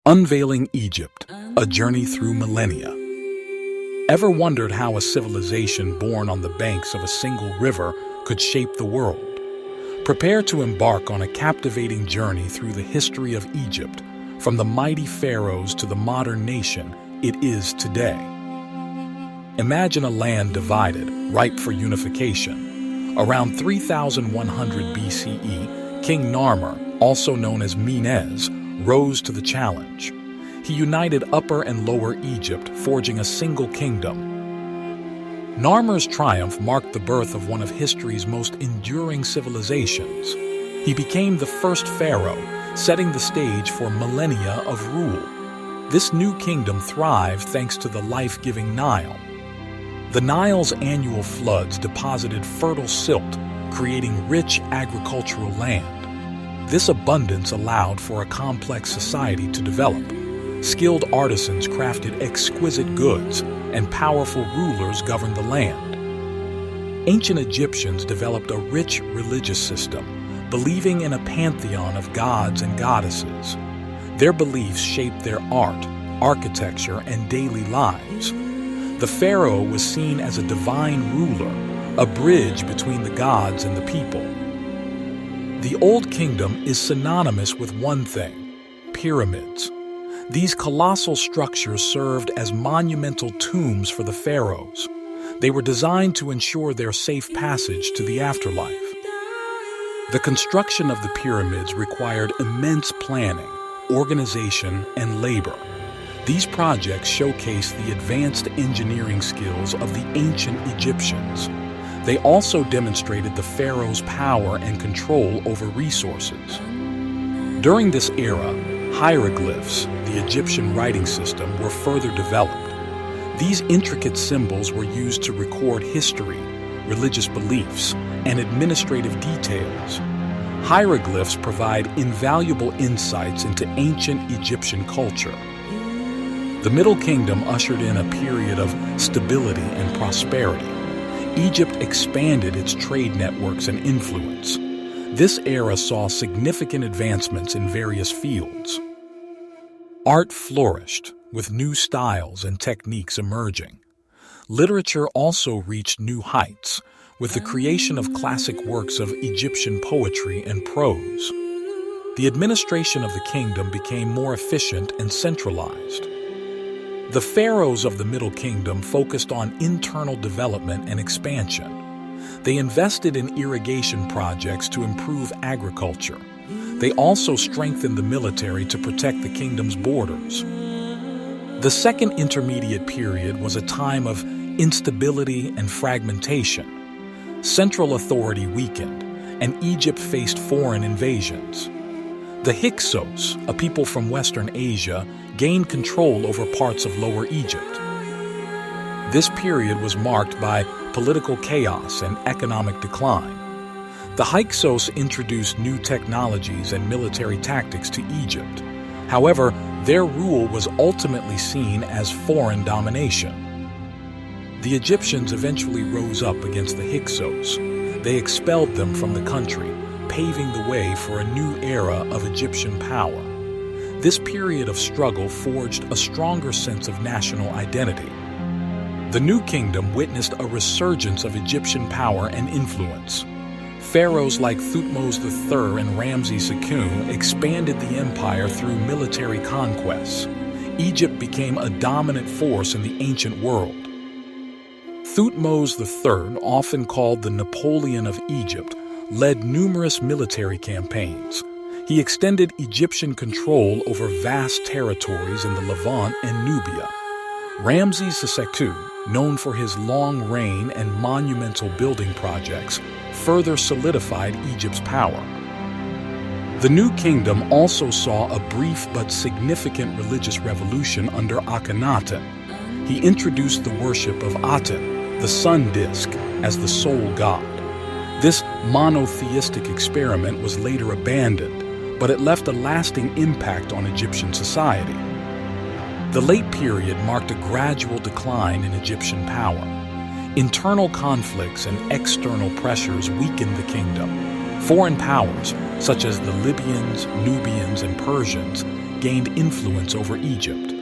Unveiling Egypt, a journey through millennia. Ever wondered how a civilization born on the banks of a single river could shape the world? Prepare to embark on a captivating journey through the history of Egypt, from the mighty pharaohs to the modern nation it is today. Imagine a land divided, ripe for unification. Around 3100 BCE, King Narmer, also known as Menes, rose to the challenge. He united Upper and Lower Egypt, forging a single kingdom. Narmer's triumph marked the birth of one of history's most enduring civilizations. He became the first pharaoh, setting the stage for millennia of rule. This new kingdom thrived thanks to the life-giving Nile. The Nile's annual floods deposited fertile silt, creating rich agricultural land. This abundance allowed for a complex society to develop. Skilled artisans crafted exquisite goods, and powerful rulers governed the land. Ancient Egyptians developed a rich religious system, believing in a pantheon of gods and goddesses. Their beliefs shaped their art, architecture, and daily lives. The pharaoh was seen as a divine ruler, a bridge between the gods and the people. The Old Kingdom is synonymous with one thing: pyramids. These colossal structures served as monumental tombs for the pharaohs. They were designed to ensure their safe passage to the afterlife. The construction of the pyramids required immense planning, organization, and labor. These projects showcase the advanced engineering skills of the ancient Egyptians. They also demonstrated the pharaoh's power and control over resources. During this era, hieroglyphs, the Egyptian writing system, were further developed. These intricate symbols were used to record history, religious beliefs, and administrative details. Hieroglyphs provide invaluable insights into ancient Egyptian culture. The Middle Kingdom ushered in a period of stability and prosperity. Egypt expanded its trade networks and influence. This era saw significant advancements in various fields. Art flourished, with new styles and techniques emerging. Literature also reached new heights, with the creation of classic works of Egyptian poetry and prose. The administration of the kingdom became more efficient and centralized. The pharaohs of the Middle Kingdom focused on internal development and expansion. They invested in irrigation projects to improve agriculture. They also strengthened the military to protect the kingdom's borders. The Second Intermediate Period was a time of instability and fragmentation. Central authority weakened, and Egypt faced foreign invasions. The Hyksos, a people from Western Asia, gained control over parts of Lower Egypt. This period was marked by political chaos and economic decline. The Hyksos introduced new technologies and military tactics to Egypt. However, their rule was ultimately seen as foreign domination. The Egyptians eventually rose up against the Hyksos. They expelled them from the country, paving the way for a new era of Egyptian power. This period of struggle forged a stronger sense of national identity. The New Kingdom witnessed a resurgence of Egyptian power and influence. Pharaohs like Thutmose III and Ramses II expanded the empire through military conquests. Egypt became a dominant force in the ancient world. Thutmose III, often called the Napoleon of Egypt, led numerous military campaigns. He extended Egyptian control over vast territories in the Levant and Nubia. Ramses II, known for his long reign and monumental building projects, further solidified Egypt's power. The New Kingdom also saw a brief but significant religious revolution under Akhenaten. He introduced the worship of Aten, the sun disk, as the sole god. This monotheistic experiment was later abandoned, but it left a lasting impact on Egyptian society. The late period marked a gradual decline in Egyptian power. Internal conflicts and external pressures weakened the kingdom. Foreign powers, such as the Libyans, Nubians, and Persians, gained influence over Egypt.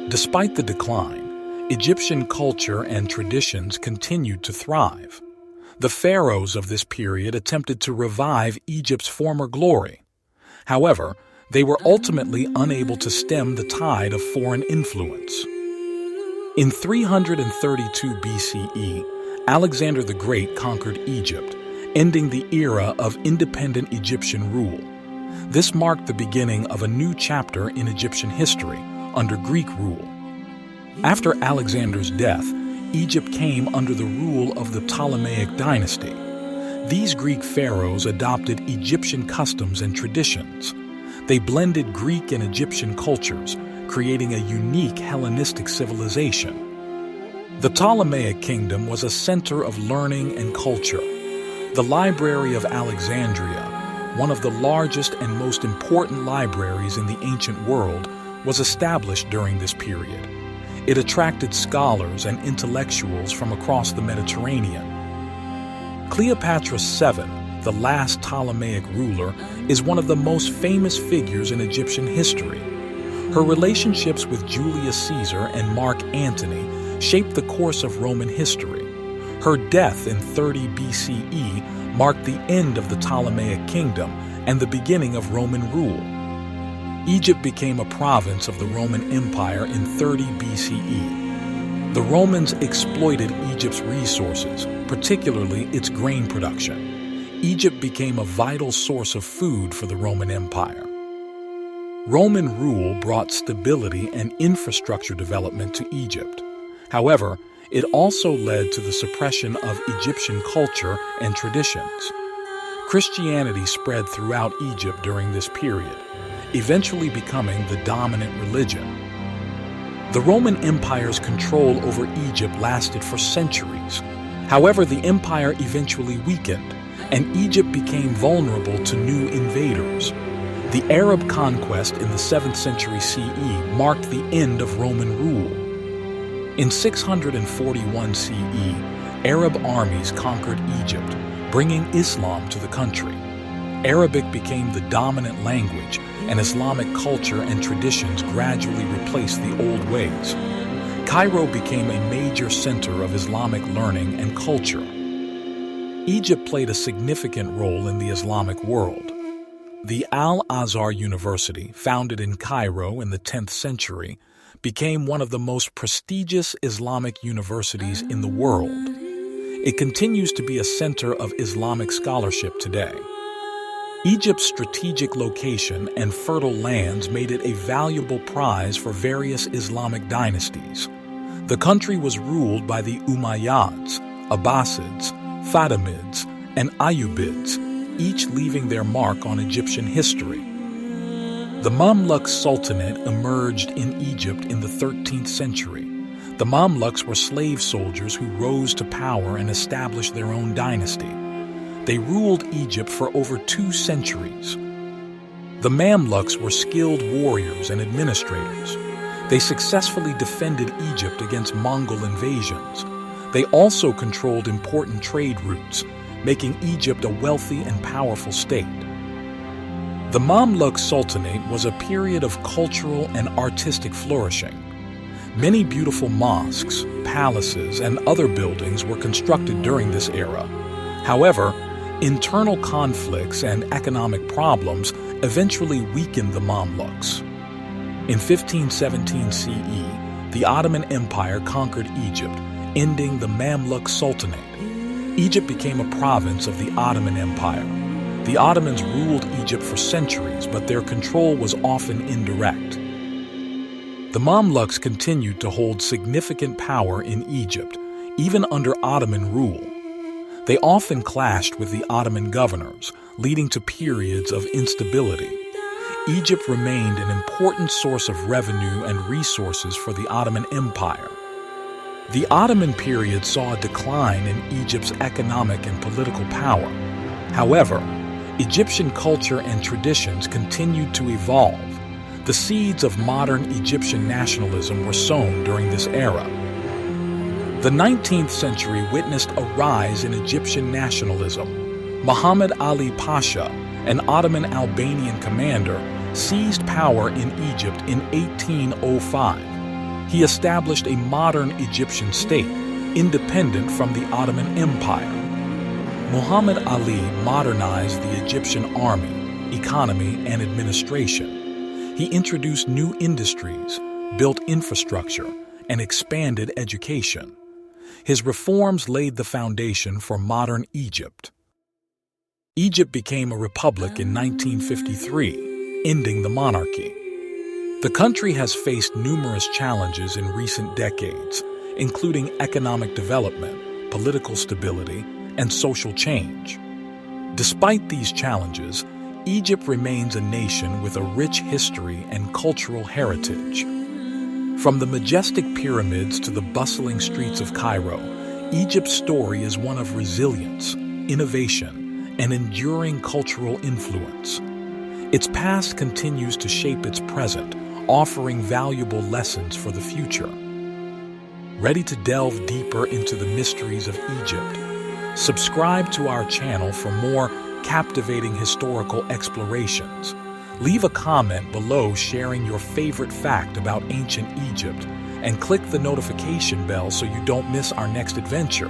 Despite the decline, Egyptian culture and traditions continued to thrive. The pharaohs of this period attempted to revive Egypt's former glory. However, they were ultimately unable to stem the tide of foreign influence. In 332 BCE, Alexander the Great conquered Egypt, ending the era of independent Egyptian rule. This marked the beginning of a new chapter in Egyptian history under Greek rule. After Alexander's death, Egypt came under the rule of the Ptolemaic dynasty. These Greek pharaohs adopted Egyptian customs and traditions. They blended Greek and Egyptian cultures, creating a unique Hellenistic civilization. The Ptolemaic kingdom was a center of learning and culture. The Library of Alexandria, one of the largest and most important libraries in the ancient world, was established during this period. It attracted scholars and intellectuals from across the Mediterranean. Cleopatra VII, the last Ptolemaic ruler, is one of the most famous figures in Egyptian history. Her relationships with Julius Caesar and Mark Antony shaped the course of Roman history. Her death in 30 BCE marked the end of the Ptolemaic kingdom and the beginning of Roman rule. Egypt became a province of the Roman Empire in 30 BCE. The Romans exploited Egypt's resources, particularly its grain production. Egypt became a vital source of food for the Roman Empire. Roman rule brought stability and infrastructure development to Egypt. However, it also led to the suppression of Egyptian culture and traditions. Christianity spread throughout Egypt during this period, eventually becoming the dominant religion. The Roman Empire's control over Egypt lasted for centuries. However, the empire eventually weakened, and Egypt became vulnerable to new invaders. The Arab conquest in the 7th century CE marked the end of Roman rule. In 641 CE, Arab armies conquered Egypt, bringing Islam to the country. Arabic became the dominant language, and Islamic culture and traditions gradually replaced the old ways. Cairo became a major center of Islamic learning and culture. Egypt played a significant role in the Islamic world. The Al-Azhar University, founded in Cairo in the 10th century, became one of the most prestigious Islamic universities in the world. It continues to be a center of Islamic scholarship today. Egypt's strategic location and fertile lands made it a valuable prize for various Islamic dynasties. The country was ruled by the Umayyads, Abbasids, Fatimids, and Ayyubids, each leaving their mark on Egyptian history. The Mamluk Sultanate emerged in Egypt in the 13th century. The Mamluks were slave soldiers who rose to power and established their own dynasty. They ruled Egypt for over 2 centuries. The Mamluks were skilled warriors and administrators. They successfully defended Egypt against Mongol invasions. They also controlled important trade routes, making Egypt a wealthy and powerful state. The Mamluk Sultanate was a period of cultural and artistic flourishing. Many beautiful mosques, palaces, and other buildings were constructed during this era. However, internal conflicts and economic problems eventually weakened the Mamluks. In 1517 CE, the Ottoman Empire conquered Egypt, ending the Mamluk Sultanate. Egypt became a province of the Ottoman Empire. The Ottomans ruled Egypt for centuries, but their control was often indirect. The Mamluks continued to hold significant power in Egypt, even under Ottoman rule. They often clashed with the Ottoman governors, leading to periods of instability. Egypt remained an important source of revenue and resources for the Ottoman Empire. The Ottoman period saw a decline in Egypt's economic and political power. However, Egyptian culture and traditions continued to evolve. The seeds of modern Egyptian nationalism were sown during this era. The 19th century witnessed a rise in Egyptian nationalism. Muhammad Ali Pasha, an Ottoman Albanian commander, seized power in Egypt in 1805. He established a modern Egyptian state, independent from the Ottoman Empire. Muhammad Ali modernized the Egyptian army, economy, and administration. He introduced new industries, built infrastructure, and expanded education. His reforms laid the foundation for modern Egypt. Egypt became a republic in 1953, ending the monarchy. The country has faced numerous challenges in recent decades, including economic development, political stability, and social change. Despite these challenges, Egypt remains a nation with a rich history and cultural heritage. From the majestic pyramids to the bustling streets of Cairo, Egypt's story is one of resilience, innovation, and enduring cultural influence. Its past continues to shape its present, offering valuable lessons for the future. Ready to delve deeper into the mysteries of Egypt? Subscribe to our channel for more captivating historical explorations. Leave a comment below sharing your favorite fact about ancient Egypt, and click the notification bell so you don't miss our next adventure.